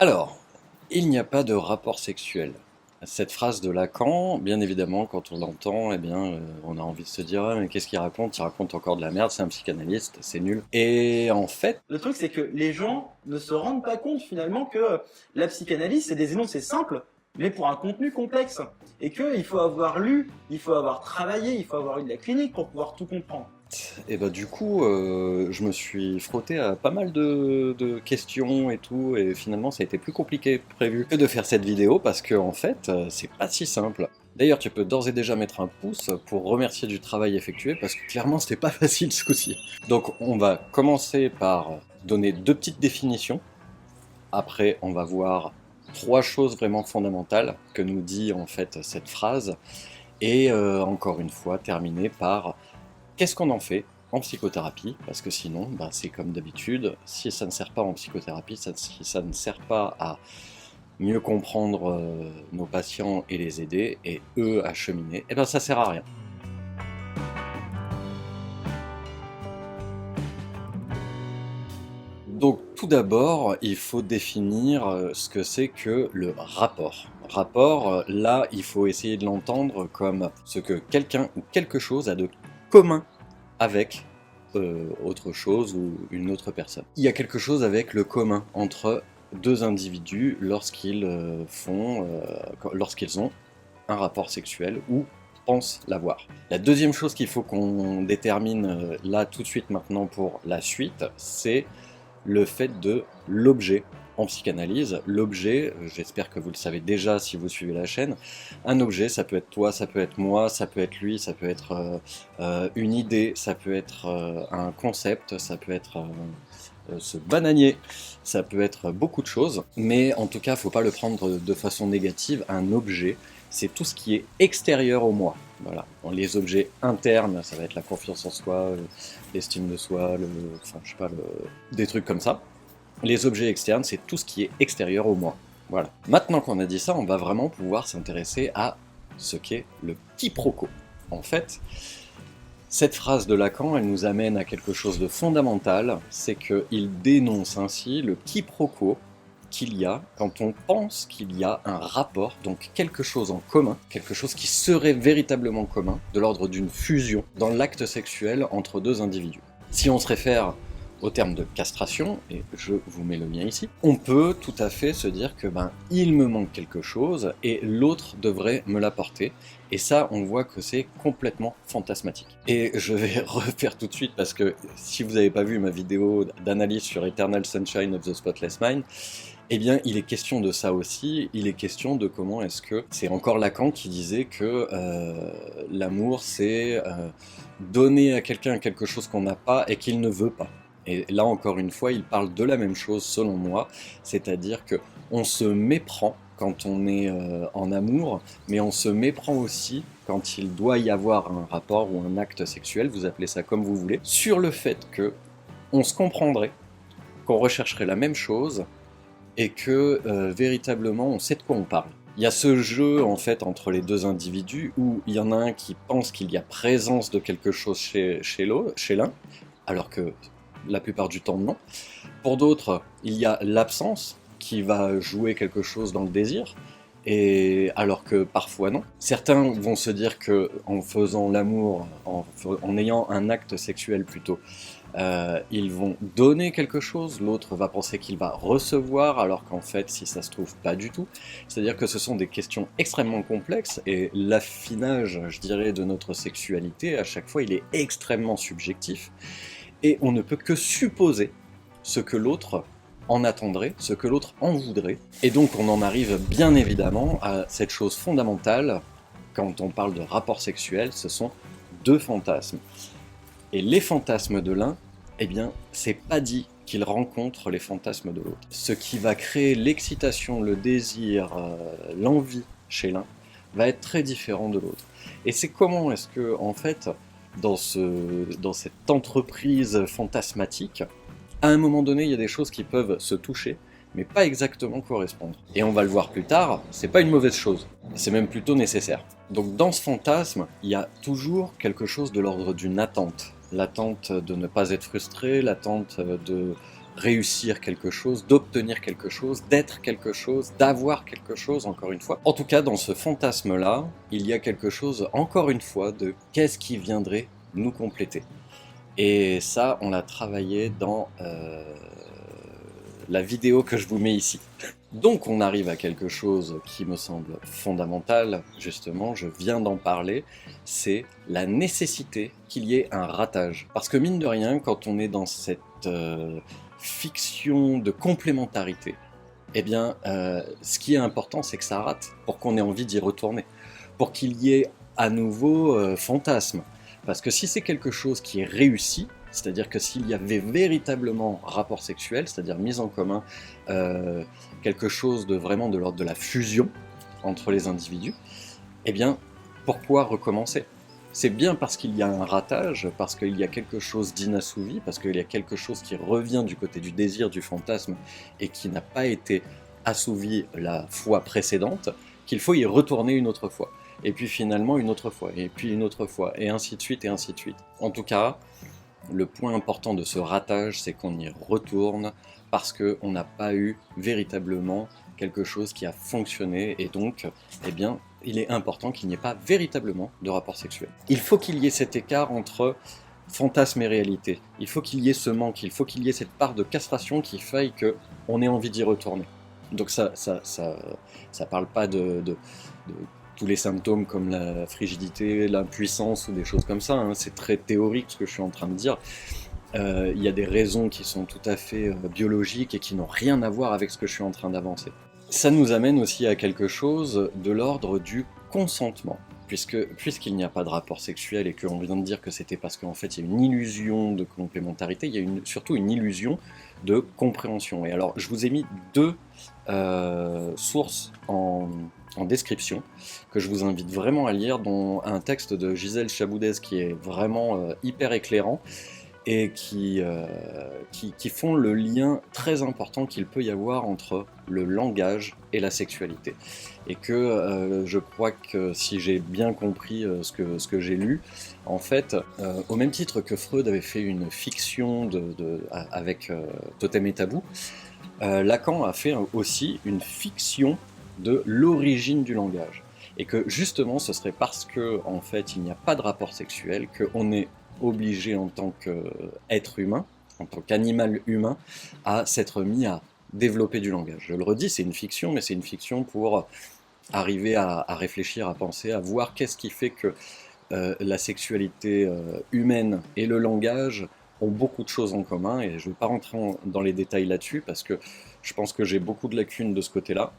Alors, il n'y a pas de rapport sexuel. Cette phrase de Lacan, bien évidemment, quand on l'entend, on a envie de se dire ah, mais qu'est-ce qu'il raconte? Il raconte encore de la merde, c'est un psychanalyste, c'est nul. Et en fait, Le truc, c'est que les gens ne se rendent pas compte finalement que la psychanalyse, c'est des énoncés simples, mais pour un contenu complexe. Et qu'il faut avoir lu, il faut avoir travaillé, il faut avoir eu de la clinique pour pouvoir tout comprendre. et bah du coup, je me suis frotté à pas mal de questions et tout, et finalement, ça a été plus compliqué que prévu que de faire cette vidéo parce que en fait, c'est pas si simple. D'ailleurs, tu peux d'ores et déjà mettre un pouce pour remercier du travail effectué parce que clairement, c'était pas facile ce coup-ci. Donc, on va commencer par donner deux petites définitions. Après, on va voir trois choses vraiment fondamentales que nous dit en fait cette phrase. Et encore une fois, terminer par qu'est-ce qu'on en fait en psychothérapie, parce que sinon, bah, c'est comme d'habitude, si ça ne sert pas en psychothérapie, si ça ne sert pas à mieux comprendre nos patients et les aider, et eux à cheminer, et ben ça sert à rien. Donc tout d'abord, il faut définir ce que c'est que le rapport. Rapport, là, il faut essayer de l'entendre comme ce que quelqu'un ou quelque chose a de commun avec autre chose ou une autre personne. Il y a quelque chose avec le commun entre deux individus lorsqu'ils ont un rapport sexuel ou pensent l'avoir. La deuxième chose qu'il faut qu'on détermine là tout de suite maintenant pour la suite, c'est le fait de l'objet en psychanalyse. L'objet, j'espère que vous le savez déjà si vous suivez la chaîne, un objet, ça peut être toi, ça peut être moi, ça peut être lui, ça peut être une idée, ça peut être un concept, ça peut être ce bananier, ça peut être beaucoup de choses, mais en tout cas, il ne faut pas le prendre de façon négative. Un objet, c'est tout ce qui est extérieur au moi. Voilà. Les objets internes, ça va être la confiance en soi, l'estime de soi, enfin, je sais pas, des trucs comme ça. Les objets externes, c'est tout ce qui est extérieur au moi. Voilà. Maintenant qu'on a dit ça, on va vraiment pouvoir s'intéresser à ce qu'est le quiproquo. En fait, cette phrase de Lacan, elle nous amène à quelque chose de fondamental, c'est qu'il dénonce ainsi le quiproquo qu'il y a quand on pense qu'il y a un rapport, donc quelque chose en commun, quelque chose qui serait véritablement commun, de l'ordre d'une fusion dans l'acte sexuel entre deux individus. Si on se réfère au terme de castration, et je vous mets le mien ici, on peut tout à fait se dire que il me manque quelque chose et l'autre devrait me l'apporter. Et ça, on voit que c'est complètement fantasmatique. Et je vais refaire tout de suite parce que si vous n'avez pas vu ma vidéo d'analyse sur Eternal Sunshine of the Spotless Mind, eh bien, il est question de ça aussi. Il est question de comment est-ce que c'est encore Lacan qui disait que l'amour, c'est donner à quelqu'un quelque chose qu'on n'a pas et qu'il ne veut pas. Et là, encore une fois, il parle de la même chose, selon moi, c'est-à-dire que on se méprend quand on est en amour, mais on se méprend aussi quand il doit y avoir un rapport ou un acte sexuel, vous appelez ça comme vous voulez, sur le fait que on se comprendrait, qu'on rechercherait la même chose, et que véritablement on sait de quoi on parle. Il y a ce jeu en fait entre les deux individus où il y en a un qui pense qu'il y a présence de quelque chose chez l'un, alors que la plupart du temps non. Pour d'autres, il y a l'absence qui va jouer quelque chose dans le désir, et alors que parfois non. Certains vont se dire que en faisant l'amour, en ayant un acte sexuel plutôt, ils vont donner quelque chose, l'autre va penser qu'il va recevoir, alors qu'en fait, si ça se trouve, pas du tout. C'est-à-dire que ce sont des questions extrêmement complexes, et l'affinage, je dirais, de notre sexualité, à chaque fois, il est extrêmement subjectif, et on ne peut que supposer ce que l'autre en attendrait, ce que l'autre en voudrait. Et donc on en arrive bien évidemment à cette chose fondamentale, quand on parle de rapport sexuel, ce sont deux fantasmes. Et les fantasmes de l'un, eh bien, c'est pas dit qu'ils rencontrent les fantasmes de l'autre. Ce qui va créer l'excitation, le désir, l'envie chez l'un, va être très différent de l'autre. Et c'est comment est-ce que, en fait, dans cette entreprise fantasmatique, à un moment donné, il y a des choses qui peuvent se toucher, mais pas exactement correspondre. Et on va le voir plus tard, c'est pas une mauvaise chose, c'est même plutôt nécessaire. Donc dans ce fantasme, il y a toujours quelque chose de l'ordre d'une attente. L'attente de ne pas être frustré, l'attente réussir quelque chose, d'obtenir quelque chose, d'être quelque chose, d'avoir quelque chose, encore une fois. En tout cas, dans ce fantasme-là, il y a quelque chose, encore une fois, de qu'est-ce qui viendrait nous compléter. Et ça, on l'a travaillé dans la vidéo que je vous mets ici. Donc on arrive à quelque chose qui me semble fondamental, justement, je viens d'en parler, c'est la nécessité qu'il y ait un ratage. Parce que mine de rien, quand on est dans cette fiction de complémentarité, eh bien, ce qui est important, c'est que ça rate, pour qu'on ait envie d'y retourner, pour qu'il y ait à nouveau fantasme. Parce que si c'est quelque chose qui est réussi, c'est-à-dire que s'il y avait véritablement rapport sexuel, c'est-à-dire mise en commun, quelque chose de vraiment de l'ordre de la fusion entre les individus, eh bien, pourquoi recommencer? C'est bien parce qu'il y a un ratage, parce qu'il y a quelque chose d'inassouvi, parce qu'il y a quelque chose qui revient du côté du désir, du fantasme, et qui n'a pas été assouvi la fois précédente, qu'il faut y retourner une autre fois. Et puis finalement une autre fois, et puis une autre fois, et ainsi de suite, et ainsi de suite. En tout cas, le point important de ce ratage, c'est qu'on y retourne parce qu'on n'a pas eu véritablement quelque chose qui a fonctionné et donc, eh bien, il est important qu'il n'y ait pas véritablement de rapport sexuel. Il faut qu'il y ait cet écart entre fantasme et réalité. Il faut qu'il y ait ce manque, il faut qu'il y ait cette part de castration qui faille qu'on ait envie d'y retourner. Donc ça parle pas de tous les symptômes comme la frigidité, l'impuissance ou des choses comme ça, hein. C'est très théorique ce que je suis en train de dire. Il y a des raisons qui sont tout à fait biologiques et qui n'ont rien à voir avec ce que je suis en train d'avancer. Ça nous amène aussi à quelque chose de l'ordre du consentement. Puisqu'il n'y a pas de rapport sexuel et qu'on vient de dire que c'était parce qu'en fait il y a une illusion de complémentarité, il y a surtout une illusion de compréhension. Et alors je vous ai mis deux sources en description, que je vous invite vraiment à lire, dont un texte de Gisèle Chaboudez qui est vraiment hyper éclairant, et qui font le lien très important qu'il peut y avoir entre le langage et la sexualité. Et que je crois que si j'ai bien compris ce que j'ai lu, en fait, au même titre que Freud avait fait une fiction avec Totem et Tabou, Lacan a fait aussi une fiction de l'origine du langage. Et que justement, ce serait parce que en fait, il n'y a pas de rapport sexuel qu'on est obligé en tant qu'être humain, en tant qu'animal humain, à s'être mis à développer du langage. Je le redis, c'est une fiction, mais c'est une fiction pour arriver à réfléchir, à penser, à voir qu'est-ce qui fait que la sexualité humaine et le langage ont beaucoup de choses en commun, et je ne vais pas rentrer dans les détails là-dessus, parce que je pense que j'ai beaucoup de lacunes de ce côté-là,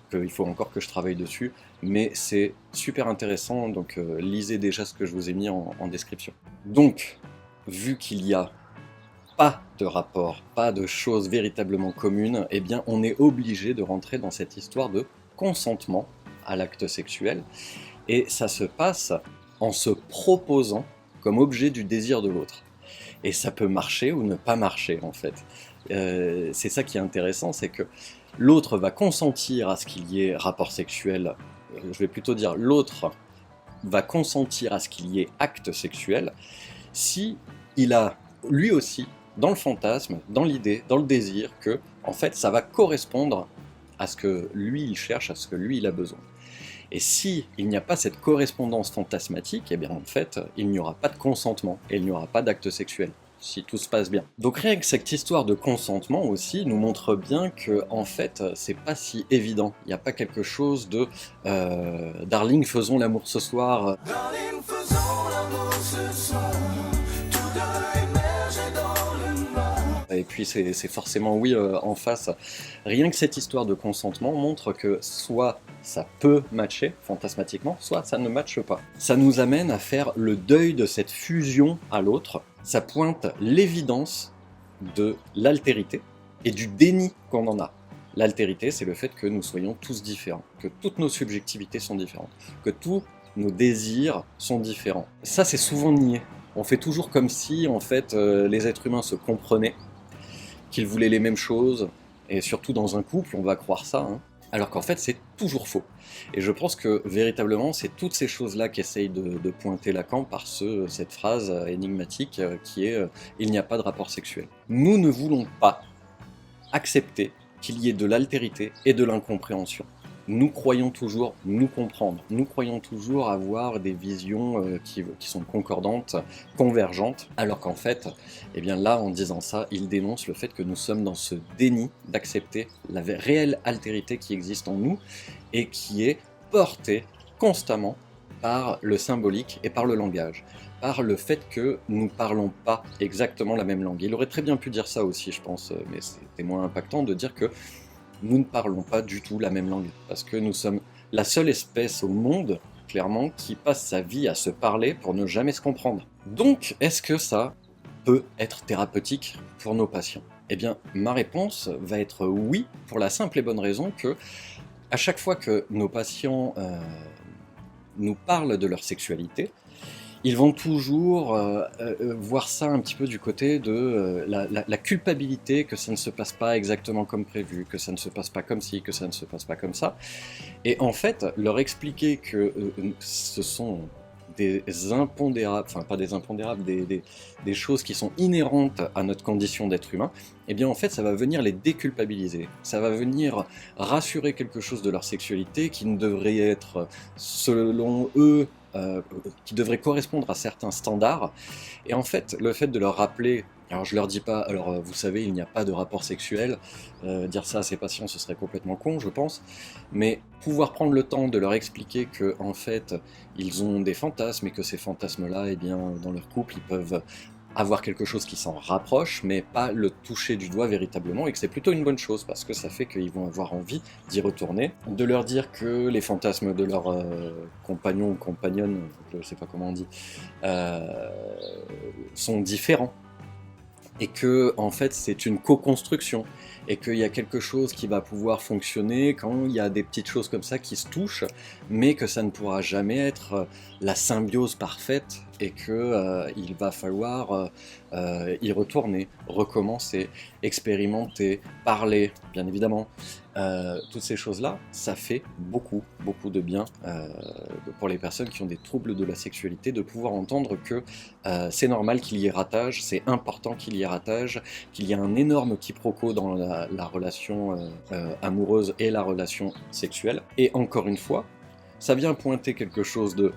qu'il faut encore que je travaille dessus, mais c'est super intéressant, donc lisez déjà ce que je vous ai mis en description. Donc, vu qu'il n'y a pas de rapport, pas de choses véritablement communes, eh bien on est obligé de rentrer dans cette histoire de consentement à l'acte sexuel, et ça se passe en se proposant comme objet du désir de l'autre. Et ça peut marcher ou ne pas marcher en fait. C'est ça qui est intéressant, c'est que l'autre va consentir à ce qu'il y ait rapport sexuel, je vais plutôt dire l'autre va consentir à ce qu'il y ait acte sexuel, si il a lui aussi, dans le fantasme, dans l'idée, dans le désir, que en fait ça va correspondre à ce que lui il cherche, à ce que lui il a besoin. Et si il n'y a pas cette correspondance fantasmatique, eh bien en fait il n'y aura pas de consentement et il n'y aura pas d'acte sexuel, si tout se passe bien. Donc rien que cette histoire de consentement aussi nous montre bien que en fait c'est pas si évident. Il n'y a pas quelque chose de Darling, faisons l'amour ce soir. Darling, faisons l'amour ce soir. Tous deux émerger dans le noir. Et puis c'est forcément oui en face. Rien que cette histoire de consentement montre que soit ça peut matcher fantasmatiquement, soit ça ne matche pas. Ça nous amène à faire le deuil de cette fusion à l'autre. Ça pointe l'évidence de l'altérité et du déni qu'on en a. L'altérité, c'est le fait que nous soyons tous différents, que toutes nos subjectivités sont différentes, que tous nos désirs sont différents. Ça, c'est souvent nié. On fait toujours comme si, en fait, les êtres humains se comprenaient, qu'ils voulaient les mêmes choses, et surtout dans un couple, on va croire ça, hein. Alors qu'en fait c'est toujours faux. Et je pense que véritablement c'est toutes ces choses-là qu'essaye de pointer Lacan par cette phrase énigmatique qui est « il n'y a pas de rapport sexuel ». Nous ne voulons pas accepter qu'il y ait de l'altérité et de l'incompréhension. Nous croyons toujours nous comprendre, nous croyons toujours avoir des visions qui sont concordantes, convergentes, alors qu'en fait, eh bien là, en disant ça, il dénonce le fait que nous sommes dans ce déni d'accepter la réelle altérité qui existe en nous et qui est portée constamment par le symbolique et par le langage, par le fait que nous ne parlons pas exactement la même langue. Il aurait très bien pu dire ça aussi, je pense, mais c'était moins impactant de dire que nous ne parlons pas du tout la même langue, parce que nous sommes la seule espèce au monde, clairement, qui passe sa vie à se parler pour ne jamais se comprendre. Donc, est-ce que ça peut être thérapeutique pour nos patients? Eh bien, ma réponse va être oui, pour la simple et bonne raison que, à chaque fois que nos patients nous parlent de leur sexualité, ils vont toujours voir ça un petit peu du côté de la culpabilité que ça ne se passe pas exactement comme prévu, que ça ne se passe pas comme ci, que ça ne se passe pas comme ça. Et en fait, leur expliquer que ce sont des impondérables, enfin pas des impondérables, des choses qui sont inhérentes à notre condition d'être humain, eh bien en fait ça va venir les déculpabiliser, ça va venir rassurer quelque chose de leur sexualité qui ne devrait être, selon eux, qui devrait correspondre à certains standards. Et en fait, le fait de leur rappeler, alors je leur dis pas, alors vous savez, il n'y a pas de rapport sexuel, dire ça à ses patients, ce serait complètement con, je pense, mais pouvoir prendre le temps de leur expliquer que en fait, ils ont des fantasmes et que ces fantasmes-là, eh bien, dans leur couple, ils peuvent avoir quelque chose qui s'en rapproche, mais pas le toucher du doigt véritablement, et que c'est plutôt une bonne chose, parce que ça fait qu'ils vont avoir envie d'y retourner, de leur dire que les fantasmes de leur compagnon ou compagnonne, je sais pas comment on dit, sont différents, et que en fait c'est une co-construction, et qu'il y a quelque chose qui va pouvoir fonctionner quand il y a des petites choses comme ça qui se touchent, mais que ça ne pourra jamais être la symbiose parfaite, et que il va falloir y retourner, recommencer, expérimenter, parler, bien évidemment. Toutes ces choses-là, ça fait beaucoup de bien pour les personnes qui ont des troubles de la sexualité, de pouvoir entendre que c'est normal qu'il y ait ratage, c'est important qu'il y ait ratage, qu'il y a un énorme quiproquo dans la relation amoureuse et la relation sexuelle. Et encore une fois, ça vient pointer quelque chose de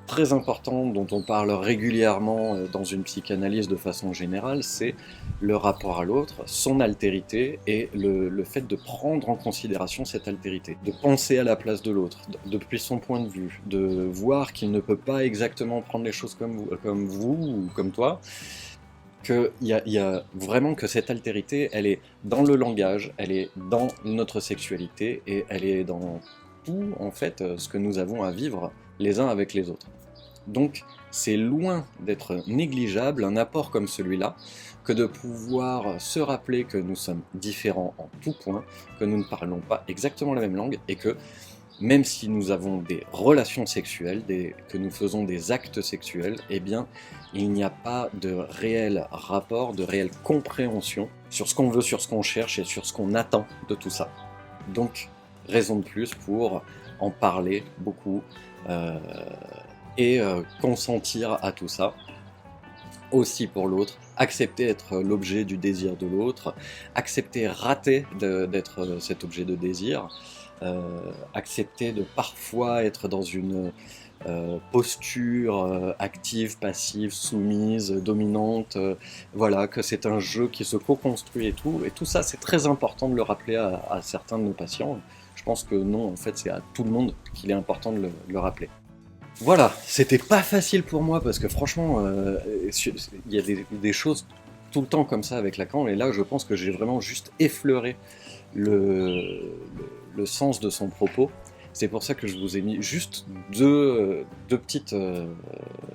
très important dont on parle régulièrement dans une psychanalyse de façon générale, c'est le rapport à l'autre, son altérité et le fait de prendre en considération cette altérité, de penser à la place de l'autre, depuis son point de vue, de voir qu'il ne peut pas exactement prendre les choses comme vous ou comme toi, qu'il y a vraiment que cette altérité, elle est dans le langage, elle est dans notre sexualité et elle est dans tout en fait ce que nous avons à vivre les uns avec les autres. Donc c'est loin d'être négligeable un apport comme celui-là, que de pouvoir se rappeler que nous sommes différents en tout point, que nous ne parlons pas exactement la même langue, et que même si nous avons des relations sexuelles, que nous faisons des actes sexuels, eh bien il n'y a pas de réel rapport, de réelle compréhension sur ce qu'on veut, sur ce qu'on cherche et sur ce qu'on attend de tout ça. Donc raison de plus pour en parler beaucoup, et consentir à tout ça, aussi pour l'autre, accepter d'être l'objet du désir de l'autre, accepter rater d'être cet objet de désir, accepter de parfois être dans une posture active, passive, soumise, dominante, voilà, que c'est un jeu qui se co-construit et tout ça c'est très important de le rappeler à certains de nos patients. Je pense que non, en fait c'est à tout le monde qu'il est important de le rappeler. Voilà, c'était pas facile pour moi parce que franchement, il y a des choses tout le temps comme ça avec Lacan, et là je pense que j'ai vraiment juste effleuré le sens de son propos. C'est pour ça que je vous ai mis juste deux petites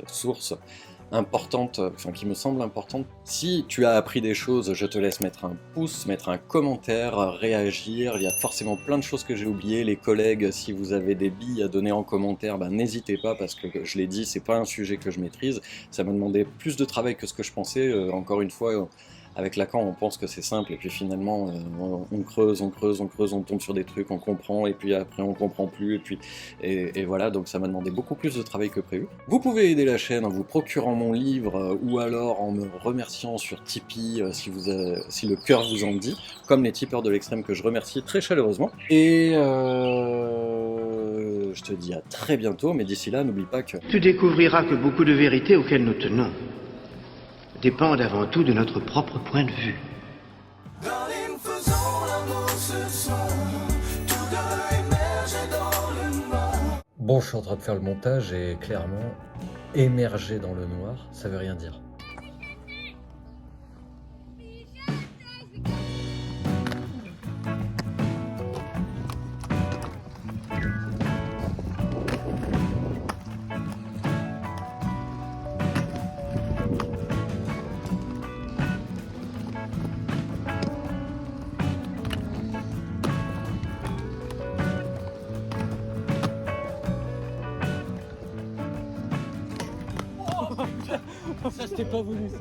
sources importantes, enfin qui me semblent importantes. Si tu as appris des choses, je te laisse mettre un pouce, mettre un commentaire, réagir. Il y a forcément plein de choses que j'ai oubliées. Les collègues, si vous avez des billes à donner en commentaire, ben, n'hésitez pas, parce que je l'ai dit, c'est pas un sujet que je maîtrise. Ça m'a demandé plus de travail que ce que je pensais. Encore une fois, avec Lacan, on pense que c'est simple, et puis finalement, on creuse, on tombe sur des trucs, on comprend, et puis après on comprend plus, et voilà, donc ça m'a demandé beaucoup plus de travail que prévu. Vous pouvez aider la chaîne en vous procurant mon livre, ou alors en me remerciant sur Tipeee, si le cœur vous en dit, comme les tipeurs de l'extrême que je remercie très chaleureusement. Et je te dis à très bientôt, mais d'ici là, n'oublie pas que... Tu découvriras que beaucoup de vérités auxquelles nous tenons dépendent avant tout de notre propre point de vue. Darling, faisons l'amour ce soir, tous deux émerger dans le noir. Bon, je suis en train de faire le montage et clairement, émerger dans le noir, ça veut rien dire. Ça, je t'ai pas voulu, ça.